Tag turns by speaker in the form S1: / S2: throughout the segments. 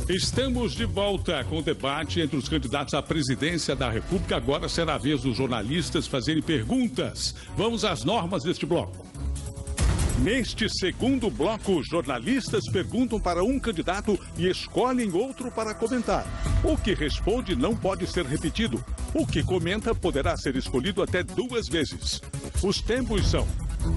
S1: Estamos de volta com o debate entre os candidatos à presidência da República. Agora será a vez dos jornalistas fazerem perguntas. Vamos às normas deste bloco. Neste segundo bloco, jornalistas perguntam para um candidato e escolhem outro para comentar. O que responde não pode ser repetido. O que comenta poderá ser escolhido até 2 vezes. Os tempos são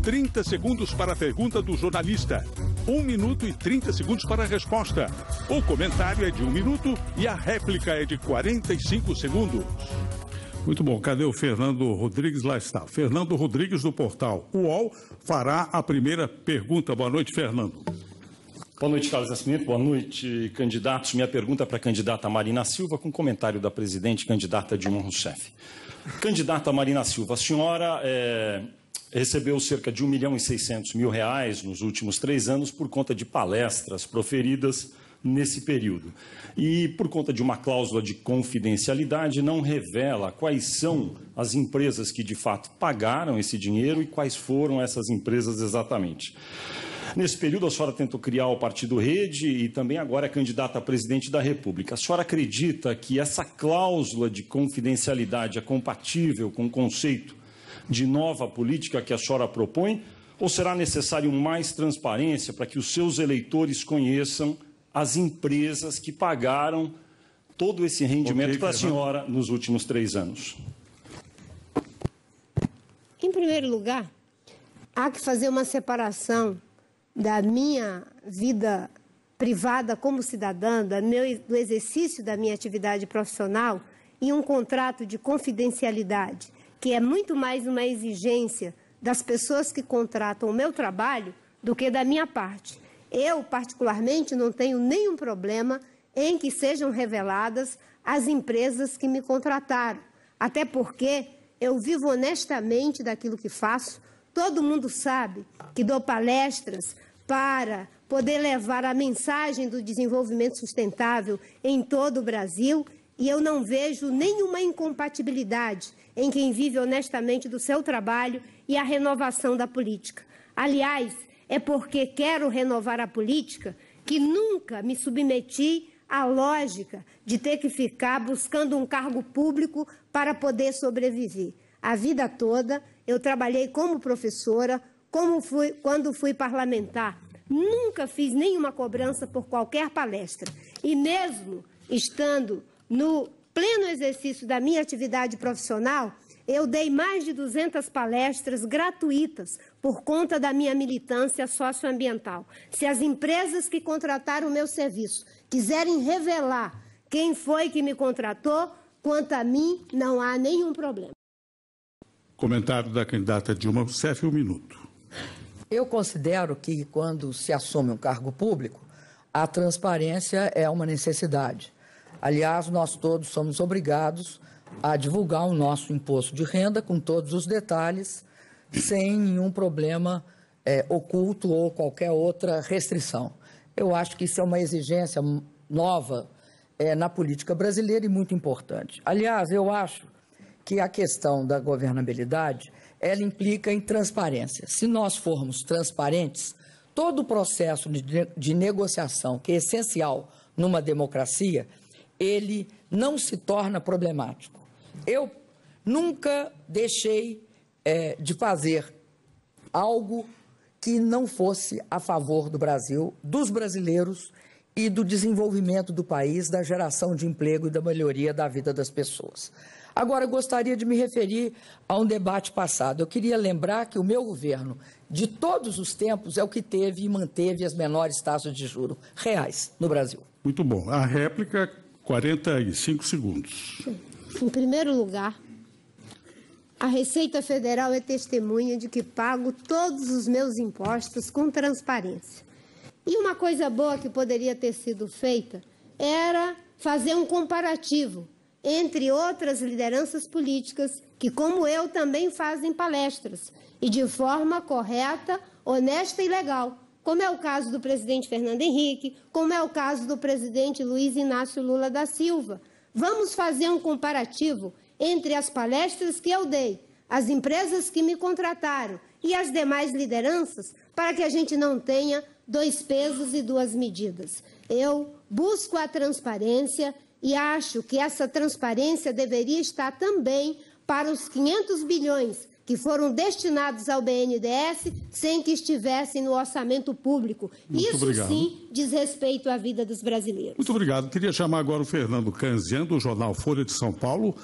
S1: 30 segundos para a pergunta do jornalista, 1 minuto e 30 segundos para a resposta. O comentário é de 1 minuto e a réplica é de 45 segundos. Muito bom, cadê o Fernando Rodrigues? Lá está. Fernando Rodrigues, do portal UOL, fará a primeira pergunta. Boa noite, Fernando.
S2: Boa noite, Carlos Nascimento. Boa noite, candidatos. Minha pergunta é para a candidata Marina Silva, com comentário da presidente candidata Dilma Rousseff. Candidata Marina Silva, a senhora recebeu cerca de R$1.600.000 nos últimos 3 anos por conta de palestras proferidas nesse período. E, por conta de uma cláusula de confidencialidade, não revela quais são as empresas que, de fato, pagaram esse dinheiro e quais foram essas empresas exatamente. Nesse período, a senhora tentou criar o Partido Rede e também agora é candidata a presidente da República. A senhora acredita que essa cláusula de confidencialidade é compatível com o conceito de nova política que a senhora propõe? Ou será necessário mais transparência para que os seus eleitores conheçam as empresas que pagaram todo esse rendimento para a senhora nos últimos 3 anos?
S3: Em primeiro lugar, há que fazer uma separação da minha vida privada como cidadã, do exercício da minha atividade profissional e um contrato de confidencialidade, que é muito mais uma exigência das pessoas que contratam o meu trabalho do que da minha parte. Eu, particularmente, não tenho nenhum problema em que sejam reveladas as empresas que me contrataram, até porque eu vivo honestamente daquilo que faço. Todo mundo sabe que dou palestras para poder levar a mensagem do desenvolvimento sustentável em todo o Brasil e eu não vejo nenhuma incompatibilidade em quem vive honestamente do seu trabalho e a renovação da política. Aliás, é porque quero renovar a política que nunca me submeti à lógica de ter que ficar buscando um cargo público para poder sobreviver. A vida toda eu trabalhei como professora, quando fui parlamentar. Nunca fiz nenhuma cobrança por qualquer palestra. E mesmo estando no pleno exercício da minha atividade profissional, eu dei mais de 200 palestras gratuitas por conta da minha militância socioambiental. Se as empresas que contrataram o meu serviço quiserem revelar quem foi que me contratou, quanto a mim, não há nenhum problema.
S1: Comentário da candidata Dilma Rousseff, 1 minuto.
S4: Eu considero que, quando se assume um cargo público, a transparência é uma necessidade. Aliás, nós todos somos obrigados a divulgar o nosso imposto de renda com todos os detalhes, sem nenhum problema oculto ou qualquer outra restrição. Eu acho que isso é uma exigência nova na política brasileira e muito importante. Aliás, eu acho que a questão da governabilidade, ela implica em transparência. Se nós formos transparentes, todo o processo de negociação, que é essencial numa democracia, ele não se torna problemático. Eu nunca deixei de fazer algo que não fosse a favor do Brasil, dos brasileiros e do desenvolvimento do país, da geração de emprego e da melhoria da vida das pessoas. Agora, eu gostaria de me referir a um debate passado. Eu queria lembrar que o meu governo, de todos os tempos, é o que teve e manteve as menores taxas de juros reais no Brasil.
S1: Muito bom. A réplica, 45 segundos.
S3: Em primeiro lugar, a Receita Federal é testemunha de que pago todos os meus impostos com transparência. E uma coisa boa que poderia ter sido feita era fazer um comparativo entre outras lideranças políticas que, como eu, também fazem palestras e de forma correta, honesta e legal, como é o caso do presidente Fernando Henrique, como é o caso do presidente Luiz Inácio Lula da Silva. Vamos fazer um comparativo entre as palestras que eu dei, as empresas que me contrataram e as demais lideranças, para que a gente não tenha dois pesos e duas medidas. Eu busco a transparência e acho que essa transparência deveria estar também para os 500 bilhões que foram destinados ao BNDES sem que estivessem no orçamento público.
S1: Muito
S3: Isso
S1: obrigado.
S3: Sim diz respeito à vida dos brasileiros.
S1: Muito obrigado. Queria chamar agora o Fernando Canzian, do jornal Folha de São Paulo,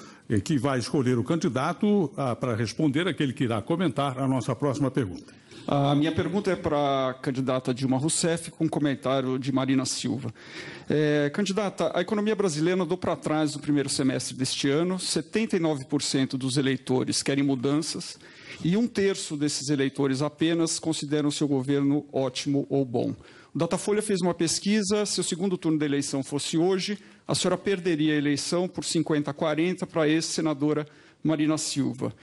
S1: que vai escolher o candidato para responder aquele que irá comentar a nossa próxima pergunta.
S5: A minha pergunta é para a candidata Dilma Rousseff, com um comentário de Marina Silva. Candidata, a economia brasileira andou para trás no primeiro semestre deste ano, 79% dos eleitores querem mudanças e 1/3 desses eleitores apenas consideram seu governo ótimo ou bom. O Datafolha fez uma pesquisa, se o segundo turno da eleição fosse hoje, a senhora perderia a eleição por 50-40 para a ex-senadora Marina Silva.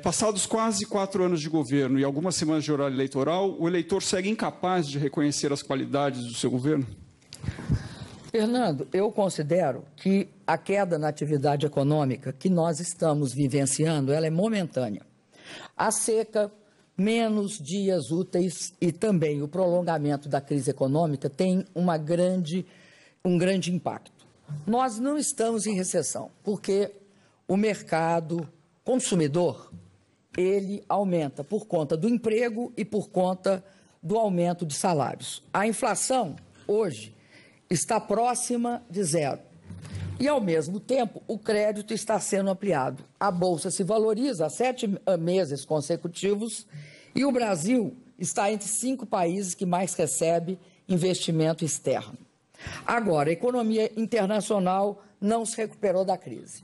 S5: Passados quase 4 anos de governo e algumas semanas de horário eleitoral, o eleitor segue incapaz de reconhecer as qualidades do seu governo?
S4: Fernando, eu considero que a queda na atividade econômica que nós estamos vivenciando, ela é momentânea. A seca, menos dias úteis e também o prolongamento da crise econômica tem um grande impacto. Nós não estamos em recessão, porque o mercado consumidor, ele aumenta por conta do emprego e por conta do aumento de salários. A inflação, hoje, está próxima de zero. E, ao mesmo tempo, o crédito está sendo ampliado. A Bolsa se valoriza há 7 meses consecutivos e o Brasil está entre 5 países que mais recebe investimento externo. Agora, a economia internacional não se recuperou da crise.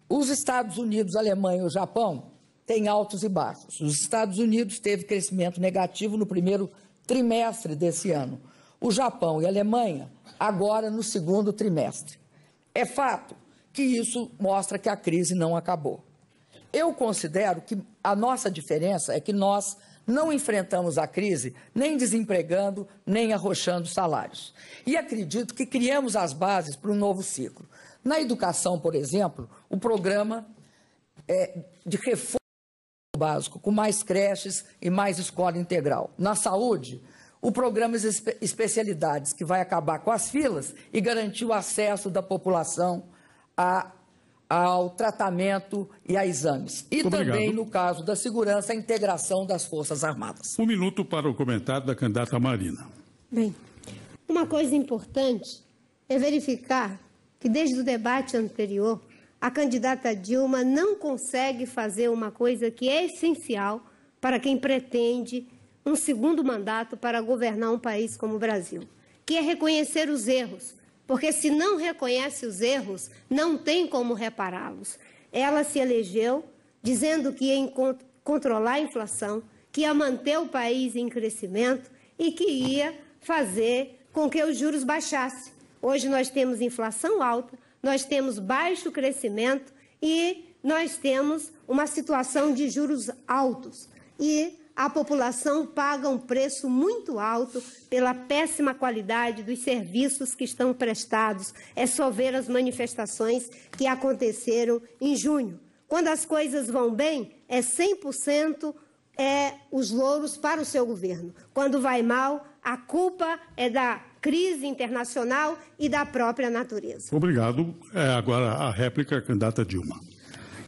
S4: Os Estados Unidos, a Alemanha e o Japão têm altos e baixos. Os Estados Unidos teve crescimento negativo no primeiro trimestre desse ano. O Japão e a Alemanha, agora no segundo trimestre. É fato que isso mostra que a crise não acabou. Eu considero que a nossa diferença é que nós não enfrentamos a crise nem desempregando, nem arrochando salários. E acredito que criamos as bases para um novo ciclo. Na educação, por exemplo, o programa de reforma básico, com mais creches e mais escola integral. Na saúde, o programa de especialidades, que vai acabar com as filas e garantir o acesso da população ao tratamento e a exames. E também, no caso da segurança, a integração das Forças Armadas.
S1: 1 minuto para o comentário da candidata Marina.
S3: Bem, uma coisa importante é verificar que desde o debate anterior, a candidata Dilma não consegue fazer uma coisa que é essencial para quem pretende um segundo mandato para governar um país como o Brasil, que é reconhecer os erros, porque se não reconhece os erros, não tem como repará-los. Ela se elegeu dizendo que ia controlar a inflação, que ia manter o país em crescimento e que ia fazer com que os juros baixassem. Hoje nós temos inflação alta, nós temos baixo crescimento e nós temos uma situação de juros altos. E a população paga um preço muito alto pela péssima qualidade dos serviços que estão prestados. É só ver as manifestações que aconteceram em junho. Quando as coisas vão bem, é 100% os louros para o seu governo. Quando vai mal, a culpa é da crise internacional e da própria natureza.
S1: Obrigado. Agora a réplica, candidata Dilma.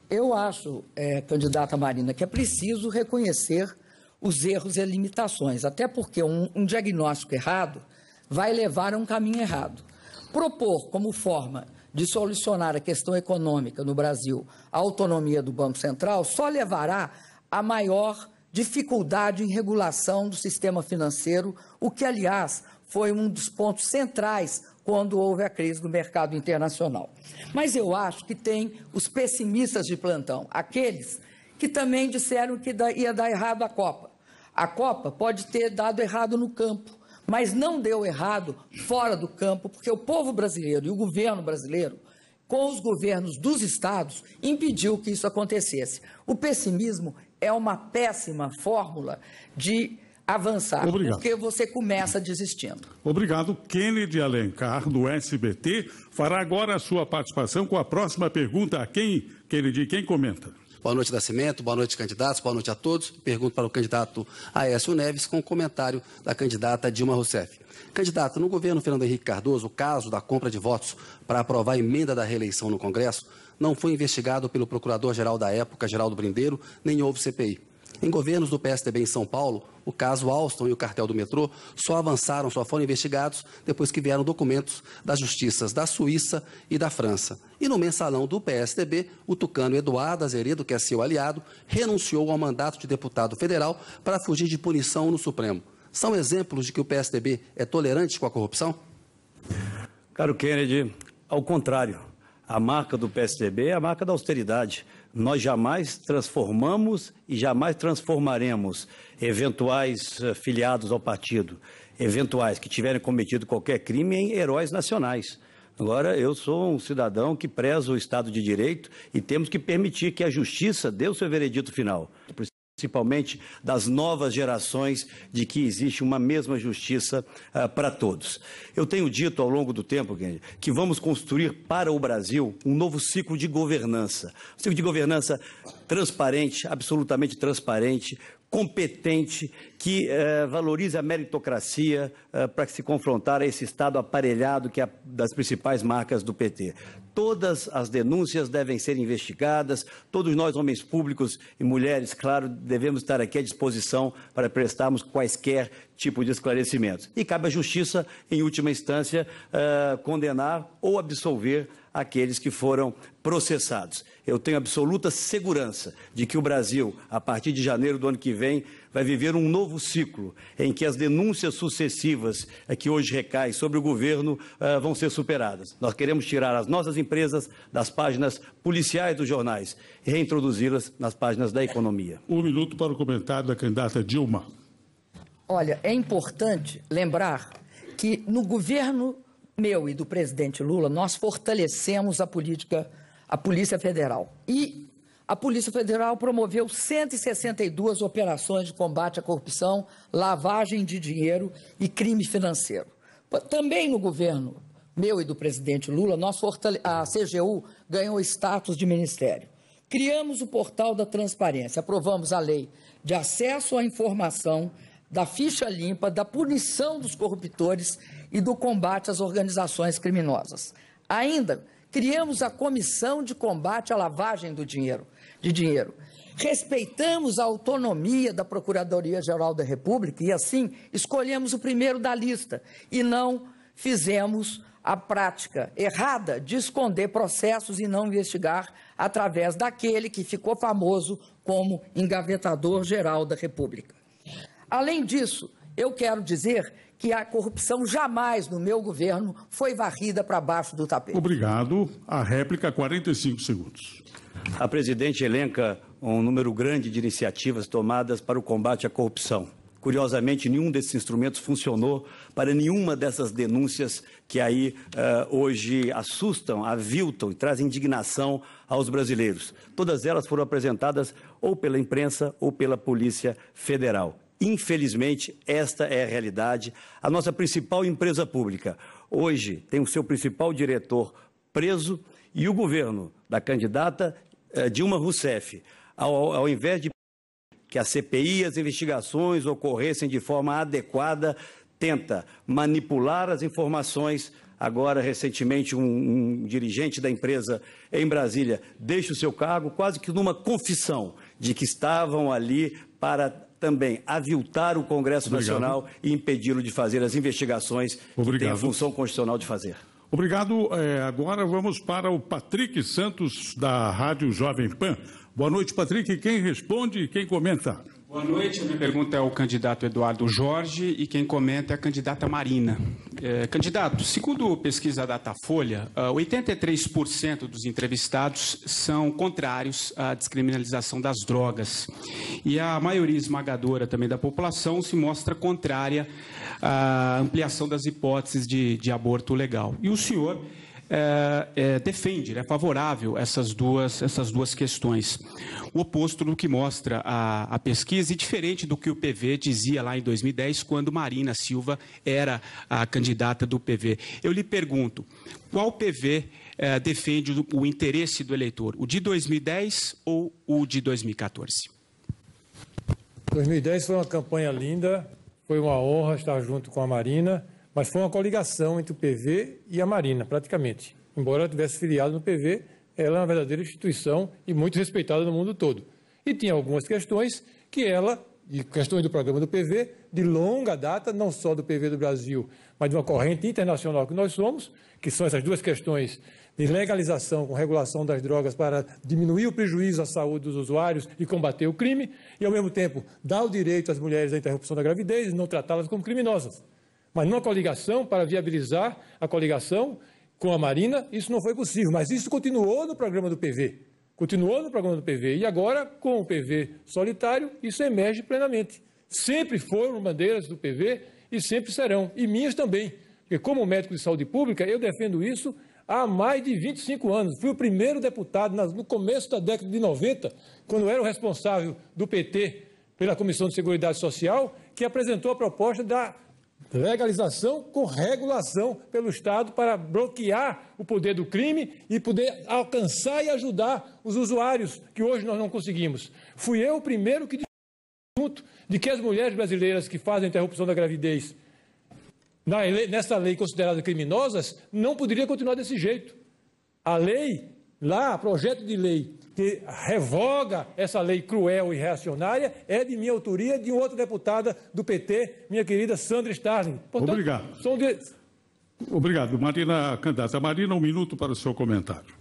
S4: Eu acho, candidata Marina, que é preciso reconhecer os erros e limitações, até porque um diagnóstico errado vai levar a um caminho errado. Propor como forma de solucionar a questão econômica no Brasil a autonomia do Banco Central só levará a maior dificuldade em regulação do sistema financeiro, o que, aliás, foi um dos pontos centrais quando houve a crise do mercado internacional. Mas eu acho que tem os pessimistas de plantão, aqueles que também disseram que ia dar errado a Copa. A Copa pode ter dado errado no campo, mas não deu errado fora do campo, porque o povo brasileiro e o governo brasileiro, com os governos dos estados, impediu que isso acontecesse. O pessimismo é uma péssima fórmula de avançar, porque você começa desistindo.
S1: Obrigado. Kennedy Alencar, do SBT, fará agora a sua participação com a próxima pergunta. Kennedy, quem comenta?
S6: Boa noite, Nascimento. Boa noite, candidatos. Boa noite a todos. Pergunto para o candidato Aécio Neves com o comentário da candidata Dilma Rousseff. Candidato, no governo Fernando Henrique Cardoso, o caso da compra de votos para aprovar a emenda da reeleição no Congresso não foi investigado pelo procurador-geral da época, Geraldo Brindeiro, nem houve CPI. Em governos do PSDB em São Paulo, o caso Alstom e o cartel do metrô só foram investigados depois que vieram documentos das justiças da Suíça e da França. E no mensalão do PSDB, o tucano Eduardo Azeredo, que é seu aliado, renunciou ao mandato de deputado federal para fugir de punição no Supremo. São exemplos de que o PSDB é tolerante com a corrupção?
S7: Caro Kennedy, ao contrário. A marca do PSDB é a marca da austeridade. Nós jamais transformamos e jamais transformaremos eventuais filiados ao partido, eventuais que tiverem cometido qualquer crime, em heróis nacionais. Agora, eu sou um cidadão que preza o Estado de Direito e temos que permitir que a Justiça dê o seu veredito final, principalmente das novas gerações, de que existe uma mesma justiça para todos. Eu tenho dito ao longo do tempo, que vamos construir para o Brasil um novo ciclo de governança. Um ciclo de governança transparente, absolutamente transparente, competente, que valorize a meritocracia para se confrontar a esse Estado aparelhado que é das principais marcas do PT. Todas as denúncias devem ser investigadas, todos nós, homens públicos e mulheres, claro, devemos estar aqui à disposição para prestarmos quaisquer tipo de esclarecimentos. E cabe à Justiça, em última instância, condenar ou absolver aqueles que foram processados. Eu tenho absoluta segurança de que o Brasil, a partir de janeiro do ano que vem, vai viver um novo ciclo em que as denúncias sucessivas que hoje recaem sobre o governo vão ser superadas. Nós queremos tirar as nossas empresas das páginas policiais dos jornais e reintroduzi-las nas páginas da economia.
S1: 1 minuto para o comentário da candidata Dilma.
S4: Olha, é importante lembrar que no governo meu e do presidente Lula, nós fortalecemos a Polícia Federal. E a Polícia Federal promoveu 162 operações de combate à corrupção, lavagem de dinheiro e crime financeiro. Também no governo meu e do presidente Lula, a CGU ganhou status de ministério. Criamos o portal da transparência, aprovamos a lei de acesso à informação, da ficha limpa, da punição dos corruptores e do combate às organizações criminosas. Ainda criamos a Comissão de Combate à Lavagem de Dinheiro. Respeitamos a autonomia da Procuradoria-Geral da República e, assim, escolhemos o primeiro da lista e não fizemos a prática errada de esconder processos e não investigar através daquele que ficou famoso como engavetador geral da República. Além disso, eu quero dizer que a corrupção jamais no meu governo foi varrida para baixo do tapete.
S1: Obrigado. A réplica, 45 segundos.
S7: A presidente elenca um número grande de iniciativas tomadas para o combate à corrupção. Curiosamente, nenhum desses instrumentos funcionou para nenhuma dessas denúncias que aí hoje assustam, aviltam e trazem indignação aos brasileiros. Todas elas foram apresentadas ou pela imprensa ou pela Polícia Federal. Infelizmente, esta é a realidade. A nossa principal empresa pública hoje tem o seu principal diretor preso e o governo da candidata Dilma Rousseff, ao invés de que a CPI e as investigações ocorressem de forma adequada, tenta manipular as informações. Agora, recentemente, um dirigente da empresa em Brasília deixa o seu cargo quase que numa confissão de que estavam ali para também aviltar o Congresso Nacional e impedi-lo de fazer as investigações que tem a função constitucional de fazer.
S1: Obrigado. Agora vamos para o Patrick Santos, da Rádio Jovem Pan. Boa noite, Patrick. Quem responde e quem comenta?
S8: Boa noite. A minha pergunta é ao candidato Eduardo Jorge e quem comenta é a candidata Marina. Candidato, segundo pesquisa Datafolha, 83% dos entrevistados são contrários à descriminalização das drogas. E a maioria esmagadora também da população se mostra contrária à ampliação das hipóteses de aborto legal. E o senhor defende, é favorável a essas duas questões. O oposto do que mostra a pesquisa e diferente do que o PV dizia lá em 2010, quando Marina Silva era a candidata do PV. Eu lhe pergunto, qual PV defende o interesse do eleitor, o de 2010 ou o de 2014?
S9: 2010 foi uma campanha linda, foi uma honra estar junto com a Marina, mas foi uma coligação entre o PV e a Marina, praticamente. Embora ela tivesse filiado no PV, ela é uma verdadeira instituição e muito respeitada no mundo todo. E tinha algumas questões que ela, e questões do programa do PV, de longa data, não só do PV do Brasil, mas de uma corrente internacional que nós somos, que são essas duas questões de legalização com regulação das drogas para diminuir o prejuízo à saúde dos usuários e combater o crime, e, ao mesmo tempo, dar o direito às mulheres à interrupção da gravidez e não tratá-las como criminosas. Mas numa coligação, para viabilizar a coligação com a Marina, isso não foi possível, mas isso continuou no programa do PV. Continuou no programa do PV e agora, com o PV solitário, isso emerge plenamente. Sempre foram bandeiras do PV e sempre serão, e minhas também. Porque, como médico de saúde pública, eu defendo isso há mais de 25 anos. Fui o primeiro deputado, no começo da década de 90, quando eu era o responsável do PT pela Comissão de Seguridade Social, que apresentou a proposta da legalização com regulação pelo Estado para bloquear o poder do crime e poder alcançar e ajudar os usuários, que hoje nós não conseguimos. Fui eu o primeiro que disse junto de que as mulheres brasileiras que fazem interrupção da gravidez nessa lei consideradas criminosas não poderia continuar desse jeito. A lei, lá, projeto de lei que revoga essa lei cruel e reacionária é de minha autoria e de outra deputada do PT, minha querida Sandra Starling. Portanto,
S1: obrigado. Obrigado. Candidata Marina, 1 minuto para o seu comentário.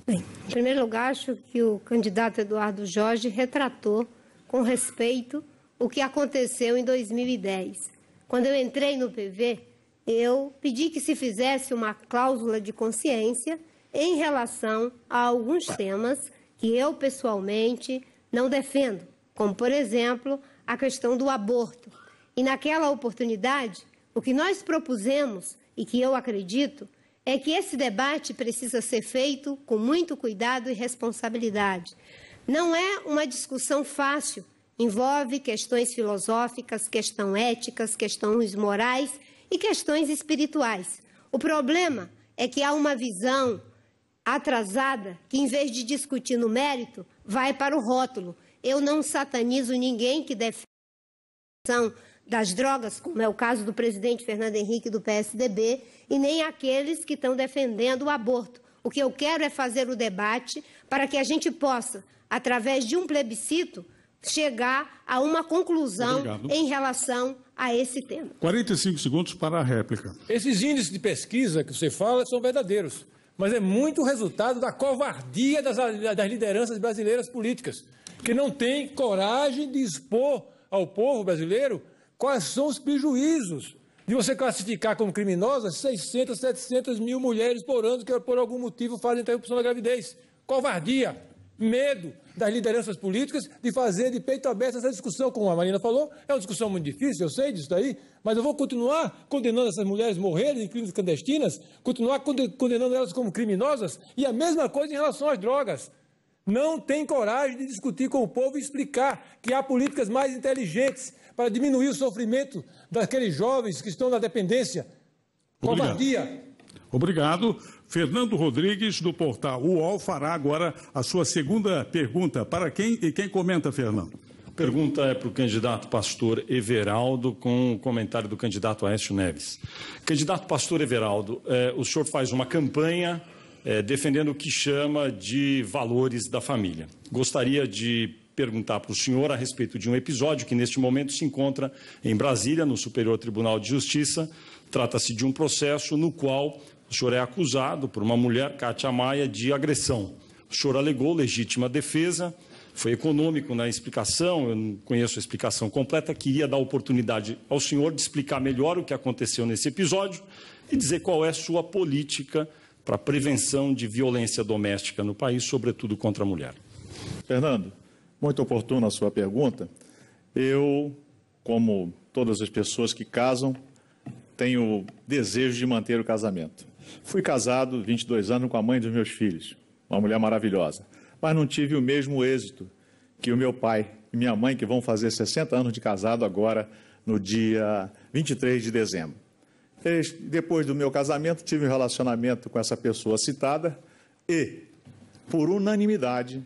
S3: Bem, em primeiro lugar, acho que o candidato Eduardo Jorge retratou com respeito o que aconteceu em 2010. Quando eu entrei no PV, eu pedi que se fizesse uma cláusula de consciência em relação a alguns temas que eu, pessoalmente, não defendo, como, por exemplo, a questão do aborto. E, naquela oportunidade, o que nós propusemos, e que eu acredito, é que esse debate precisa ser feito com muito cuidado e responsabilidade. Não é uma discussão fácil, envolve questões filosóficas, questões éticas, questões morais e questões espirituais. O problema é que há uma visão atrasada que, em vez de discutir no mérito, vai para o rótulo. Eu não satanizo ninguém que defende a questão das drogas, como é o caso do presidente Fernando Henrique do PSDB, e nem aqueles que estão defendendo o aborto. O que eu quero é fazer o debate para que a gente possa, através de um plebiscito, chegar a uma conclusão em relação a esse tema.
S1: 45 segundos para a réplica.
S9: Esses índices de pesquisa que você fala são verdadeiros, mas é muito resultado da covardia das lideranças brasileiras políticas, que não têm coragem de expor ao povo brasileiro quais são os prejuízos de você classificar como criminosas 600, 700 mil mulheres por ano que, por algum motivo, fazem interrupção da gravidez. Covardia, medo das lideranças políticas de fazer de peito aberto essa discussão, como a Marina falou. É uma discussão muito difícil, eu sei disso daí, mas eu vou continuar condenando essas mulheres morrerem em crimes clandestinas, continuar condenando elas como criminosas, e a mesma coisa em relação às drogas. Não tem coragem de discutir com o povo e explicar que há políticas mais inteligentes para diminuir o sofrimento daqueles jovens que estão na dependência. Covardia.
S1: Obrigado. Fernando Rodrigues, do portal UOL, fará agora a sua segunda pergunta. Para quem? E quem comenta, Fernando?
S2: A pergunta é para o candidato pastor Everaldo, com o comentário do candidato Aécio Neves. Candidato pastor Everaldo, o senhor faz uma campanha defendendo o que chama de valores da família. Gostaria de perguntar para o senhor a respeito de um episódio que, neste momento, se encontra em Brasília, no Superior Tribunal de Justiça. Trata-se de um processo no qual o senhor é acusado por uma mulher, Kátia Maia, de agressão. O senhor alegou legítima defesa, foi econômico na explicação, eu não conheço a explicação completa, queria dar oportunidade ao senhor de explicar melhor o que aconteceu nesse episódio e dizer qual é a sua política para a prevenção de violência doméstica no país, sobretudo contra a mulher.
S10: Fernando, muito oportuna a sua pergunta. Eu, como todas as pessoas que casam, tenho desejo de manter o casamento. Fui casado 22 anos com a mãe dos meus filhos, uma mulher maravilhosa, mas não tive o mesmo êxito que o meu pai e minha mãe, que vão fazer 60 anos de casado agora, no dia 23 de dezembro. Depois do meu casamento, tive um relacionamento com essa pessoa citada e, por unanimidade,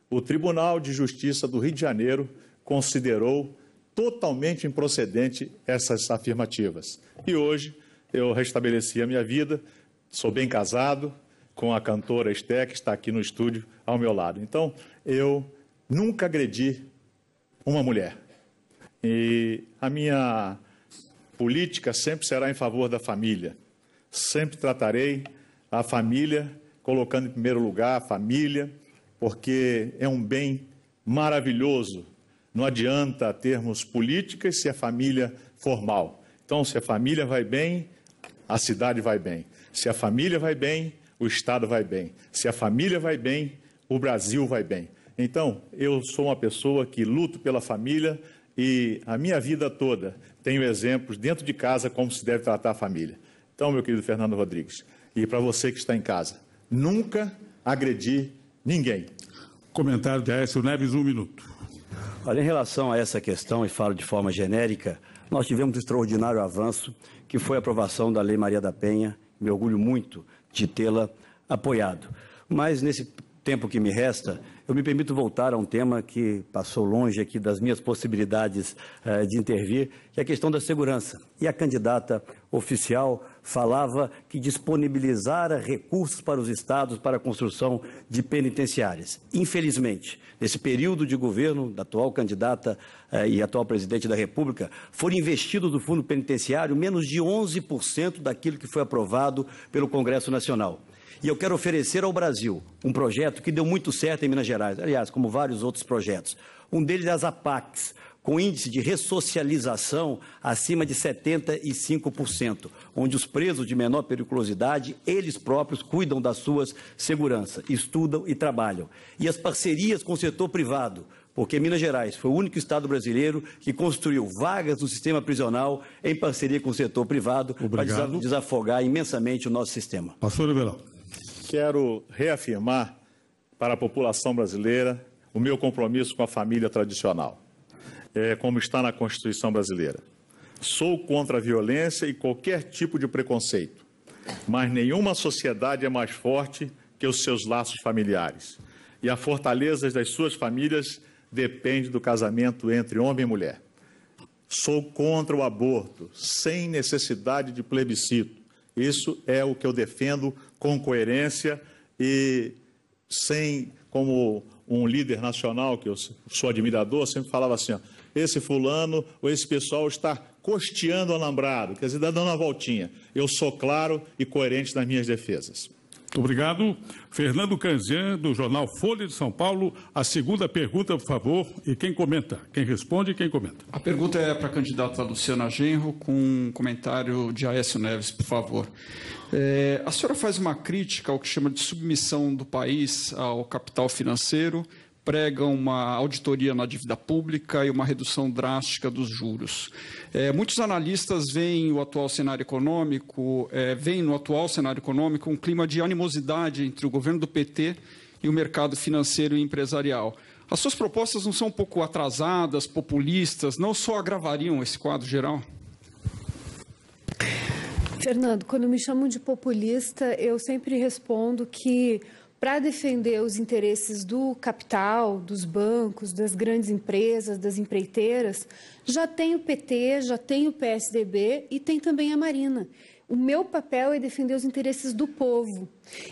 S10: o Tribunal de Justiça do Rio de Janeiro considerou totalmente improcedente essas afirmativas. E hoje eu restabeleci a minha vida, sou bem casado com a cantora Esté, que está aqui no estúdio ao meu lado. Então, eu nunca agredi uma mulher. E a minha política sempre será em favor da família. Sempre tratarei a família, colocando em primeiro lugar a família, porque é um bem maravilhoso. Não adianta termos políticas se a família for mal. Então, se a família vai bem, a cidade vai bem. Se a família vai bem, o Estado vai bem. Se a família vai bem, o Brasil vai bem. Então, eu sou uma pessoa que luto pela família e a minha vida toda tenho exemplos dentro de casa como se deve tratar a família. Então, meu querido Fernando Rodrigues, e para você que está em casa, nunca agredi ninguém.
S1: Comentário de Aécio Neves, 1 minuto.
S7: Olha, em relação a essa questão, e falo de forma genérica, nós tivemos um extraordinário avanço, que foi a aprovação da Lei Maria da Penha. Me orgulho muito de tê-la apoiado. Mas, nesse tempo que me resta, eu me permito voltar a um tema que passou longe aqui das minhas possibilidades de intervir, que é a questão da segurança. E a candidata oficial falava que disponibilizara recursos para os estados para a construção de penitenciárias. Infelizmente, nesse período de governo da atual candidata e atual presidente da República, foram investidos no fundo penitenciário menos de 11% daquilo que foi aprovado pelo Congresso Nacional. E eu quero oferecer ao Brasil um projeto que deu muito certo em Minas Gerais, aliás, como vários outros projetos. Um deles é as APACs, com índice de ressocialização acima de 75%, onde os presos de menor periculosidade, eles próprios cuidam das suas seguranças, estudam e trabalham. E as parcerias com o setor privado, porque Minas Gerais foi o único estado brasileiro que construiu vagas no sistema prisional em parceria com o setor privado para desafogar imensamente o nosso sistema.
S1: Pastor Ribeirão.
S10: Quero reafirmar para a população brasileira o meu compromisso com a família tradicional, como está na Constituição brasileira. Sou contra a violência e qualquer tipo de preconceito, mas nenhuma sociedade é mais forte que os seus laços familiares. E a fortaleza das suas famílias depende do casamento entre homem e mulher. Sou contra o aborto, sem necessidade de plebiscito. Isso é o que eu defendo com coerência e sem, como um líder nacional, que eu sou admirador, sempre falava assim, ó, esse fulano ou esse pessoal está costeando o alambrado, quer dizer, dando uma voltinha. Eu sou claro e coerente nas minhas defesas.
S1: Muito obrigado. Fernando Canzian, do jornal Folha de São Paulo. A segunda pergunta, por favor, e quem comenta? Quem responde e quem comenta?
S5: A pergunta é para a candidata Luciana Genro, com um comentário de Aécio Neves, por favor. A senhora faz uma crítica ao que chama de submissão do país ao capital financeiro, prega uma auditoria na dívida pública e uma redução drástica dos juros. Muitos analistas veem no atual cenário econômico um clima de animosidade entre o governo do PT e o mercado financeiro e empresarial. As suas propostas não são um pouco atrasadas, populistas, não só agravariam esse quadro geral?
S11: Fernando, quando me chamam de populista, eu sempre respondo que, para defender os interesses do capital, dos bancos, das grandes empresas, das empreiteiras, já tem o PT, já tem o PSDB e tem também a Marina. O meu papel é defender os interesses do povo.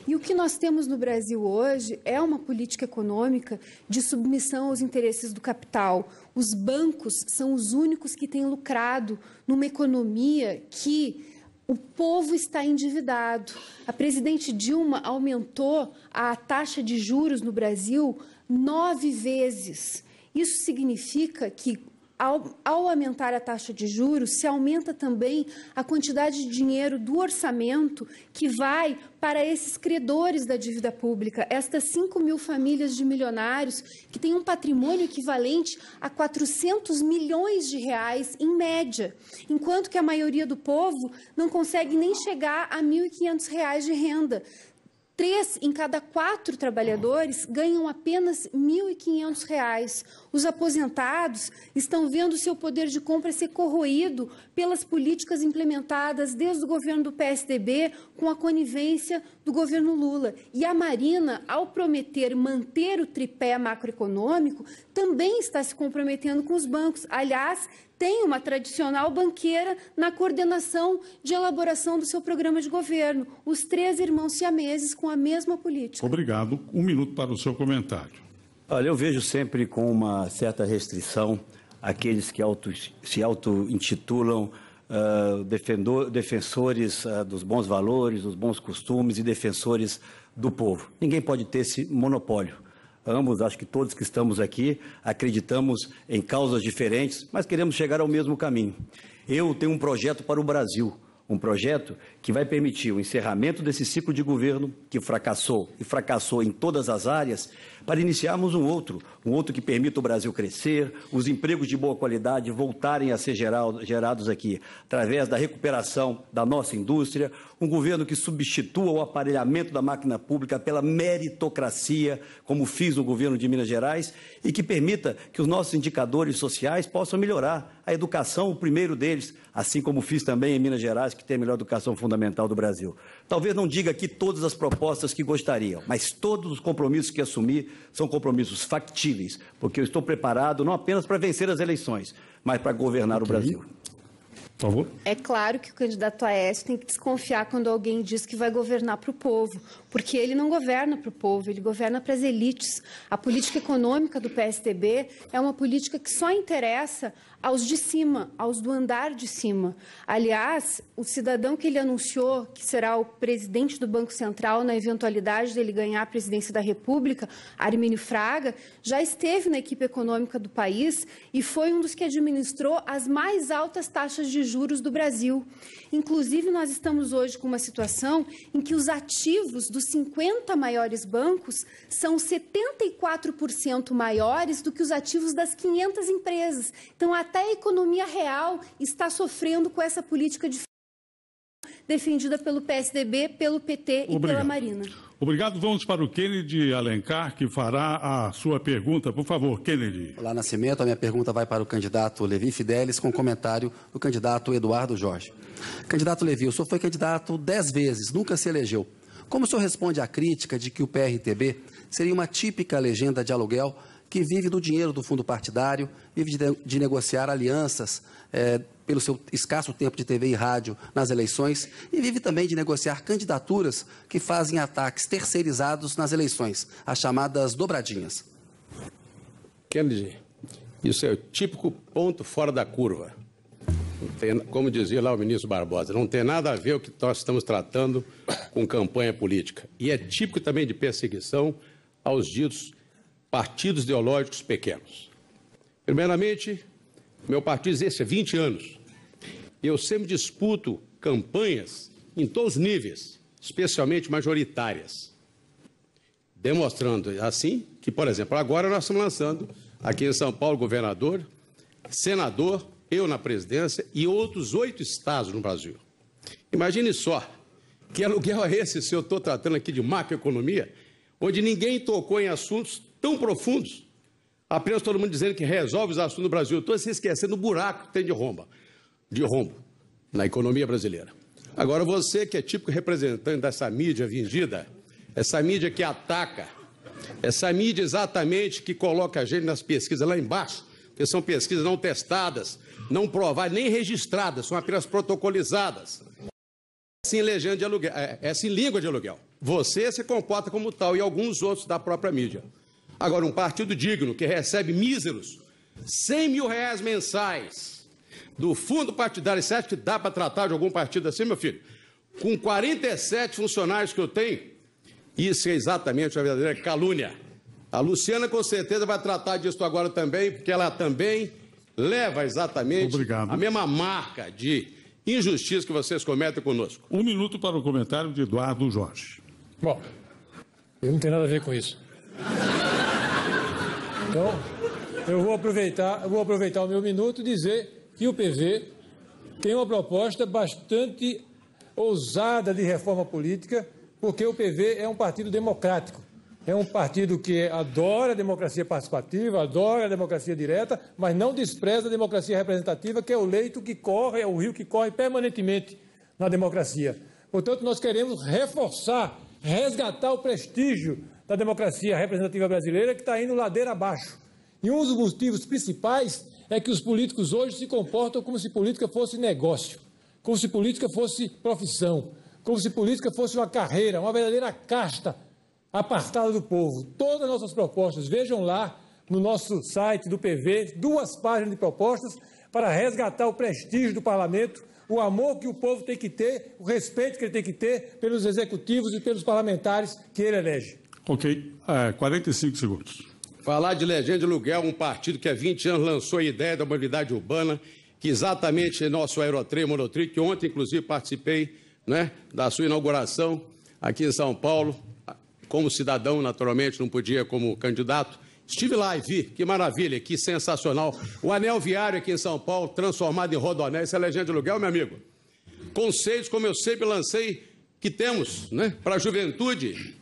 S11: E o que nós temos no Brasil hoje é uma política econômica de submissão aos interesses do capital. Os bancos são os únicos que têm lucrado numa economia que o povo está endividado. A presidente Dilma aumentou a taxa de juros no Brasil 9 vezes. Isso significa que, ao aumentar a taxa de juros, se aumenta também a quantidade de dinheiro do orçamento que vai para esses credores da dívida pública, estas 5 mil famílias de milionários que têm um patrimônio equivalente a 400 milhões de reais em média, enquanto que a maioria do povo não consegue nem chegar a R$ 1.500 de renda. 3 em cada 4 trabalhadores ganham apenas R$ 1.500. Os aposentados estão vendo seu poder de compra ser corroído pelas políticas implementadas desde o governo do PSDB com a conivência do governo Lula. E a Marina, ao prometer manter o tripé macroeconômico, também está se comprometendo com os bancos. Aliás, tem uma tradicional banqueira na coordenação de elaboração do seu programa de governo. Os 3 irmãos siameses com a mesma política.
S1: Obrigado. 1 minuto para o seu comentário.
S7: Olha, eu vejo sempre com uma certa restrição aqueles que se auto-intitulam defensores dos bons valores, dos bons costumes e defensores do povo. Ninguém pode ter esse monopólio. Ambos, acho que todos que estamos aqui, acreditamos em causas diferentes, mas queremos chegar ao mesmo caminho. Eu tenho um projeto para o Brasil, um projeto que vai permitir o encerramento desse ciclo de governo que fracassou e fracassou em todas as áreas, para iniciarmos um outro que permita o Brasil crescer, os empregos de boa qualidade voltarem a ser gerados aqui, através da recuperação da nossa indústria, um governo que substitua o aparelhamento da máquina pública pela meritocracia, como fiz no governo de Minas Gerais, e que permita que os nossos indicadores sociais possam melhorar. A educação, o primeiro deles, assim como fiz também em Minas Gerais, que tem a melhor educação fundamental do Brasil. Talvez não diga aqui todas as propostas que gostariam, mas todos os compromissos que assumi são compromissos factíveis, porque eu estou preparado não apenas para vencer as eleições, mas para governar o Brasil.
S1: Por favor.
S11: É claro que o candidato Aécio tem que desconfiar quando alguém diz que vai governar para o povo, porque ele não governa para o povo, ele governa para as elites. A política econômica do PSDB é uma política que só interessa aos de cima, aos do andar de cima. Aliás, o cidadão que ele anunciou que será o presidente do Banco Central na eventualidade dele ganhar a presidência da República, Armínio Fraga, já esteve na equipe econômica do país e foi um dos que administrou as mais altas taxas de juros do Brasil. Inclusive, nós estamos hoje com uma situação em que os ativos dos 50 maiores bancos são 74% maiores do que os ativos das 500 empresas. Então, até a economia real está sofrendo com essa política defendida pelo PSDB, pelo PT e pela Marina.
S1: Obrigado. Vamos para o Kennedy Alencar, que fará a sua pergunta. Por favor, Kennedy.
S6: Olá, Nascimento. A minha pergunta vai para o candidato Levi Fidelis, com comentário do candidato Eduardo Jorge. Candidato Levi, o senhor foi candidato 10 vezes, nunca se elegeu. Como o senhor responde à crítica de que o PRTB seria uma típica legenda de aluguel que vive do dinheiro do fundo partidário, vive de negociar alianças pelo seu escasso tempo de TV e rádio nas eleições e vive também de negociar candidaturas que fazem ataques terceirizados nas eleições, as chamadas dobradinhas?
S12: Kennedy, isso é o típico ponto fora da curva. Como dizia lá o ministro Barbosa, não tem nada a ver o que nós estamos tratando com campanha política. E é típico também de perseguição aos ditos partidos ideológicos pequenos. Primeiramente, meu partido existe há 20 anos. Eu sempre disputo campanhas em todos os níveis, especialmente majoritárias. Demonstrando assim que, por exemplo, agora nós estamos lançando aqui em São Paulo governador, senador, eu na presidência e outros 8 estados no Brasil. Imagine só, que aluguel é esse se eu estou tratando aqui de macroeconomia, onde ninguém tocou em assuntos tão profundos, apenas todo mundo dizendo que resolve os assuntos do Brasil. Estou se esquecendo do buraco que tem de rombo na economia brasileira. Agora, você que é típico representante dessa mídia vendida, essa mídia que ataca, essa mídia exatamente que coloca a gente nas pesquisas lá embaixo, que são pesquisas não testadas, não provadas, nem registradas, são apenas protocolizadas. Assim, legenda de aluguel, assim, língua de aluguel. Você se comporta como tal e alguns outros da própria mídia. Agora, um partido digno que recebe míseros R$100 mil mensais do fundo partidário, você acha que dá para tratar de algum partido assim, meu filho? Com 47 funcionários que eu tenho, isso é exatamente a verdadeira calúnia. A Luciana, com certeza, vai tratar disso agora também, porque ela também leva exatamente a mesma marca de injustiça que vocês cometem conosco.
S1: 1 minuto para o comentário de Eduardo Jorge.
S9: Bom, eu não tenho nada a ver com isso. Então, eu vou aproveitar o meu minuto e dizer que o PV tem uma proposta bastante ousada de reforma política, porque o PV é um partido democrático. é um partido que adora a democracia participativa, adora a democracia direta, mas não despreza a democracia representativa, que é o leito que corre, é o rio que corre permanentemente na democracia. Portanto, nós queremos reforçar, resgatar o prestígio da democracia representativa brasileira, que está indo ladeira abaixo. E um dos motivos principais é que os políticos hoje se comportam como se política fosse negócio, como se política fosse profissão, como se política fosse uma carreira, uma verdadeira casta apartada do povo. Todas as nossas propostas, vejam lá no nosso site do PV, 2 páginas de propostas para resgatar o prestígio do parlamento, o amor que o povo tem que ter, o respeito que ele tem que ter pelos executivos e pelos parlamentares que ele elege.
S1: Ok, 45 segundos.
S12: Falar de Legenda de Aluguel, um partido que há 20 anos lançou a ideia da mobilidade urbana, que exatamente é nosso Aerotrem, Monotrem, que ontem, inclusive, participei, né, da sua inauguração aqui em São Paulo, como cidadão, naturalmente, não podia como candidato. Estive lá e vi, que maravilha, que sensacional. O anel viário aqui em São Paulo, transformado em rodoanel, isso é Legenda de Aluguel, meu amigo. Conceitos, como eu sempre lancei, que temos, né, para a juventude.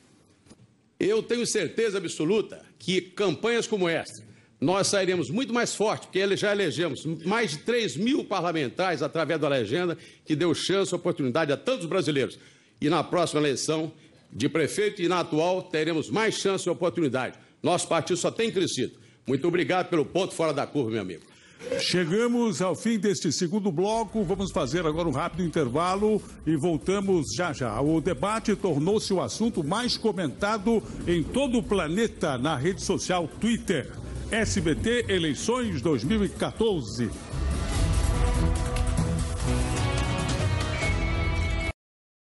S12: Eu tenho certeza absoluta que campanhas como esta, nós sairemos muito mais fortes, porque já elegemos mais de 3.000 parlamentares através da legenda, que deu chance, oportunidade a tantos brasileiros. E na próxima eleição de prefeito e na atual, teremos mais chance e oportunidade. Nosso partido só tem crescido. Muito obrigado pelo ponto fora da curva, meu amigo.
S1: Chegamos ao fim deste segundo bloco, vamos fazer agora um rápido intervalo e voltamos já já. O debate tornou-se o assunto mais comentado em todo o planeta na rede social Twitter. SBT Eleições 2014.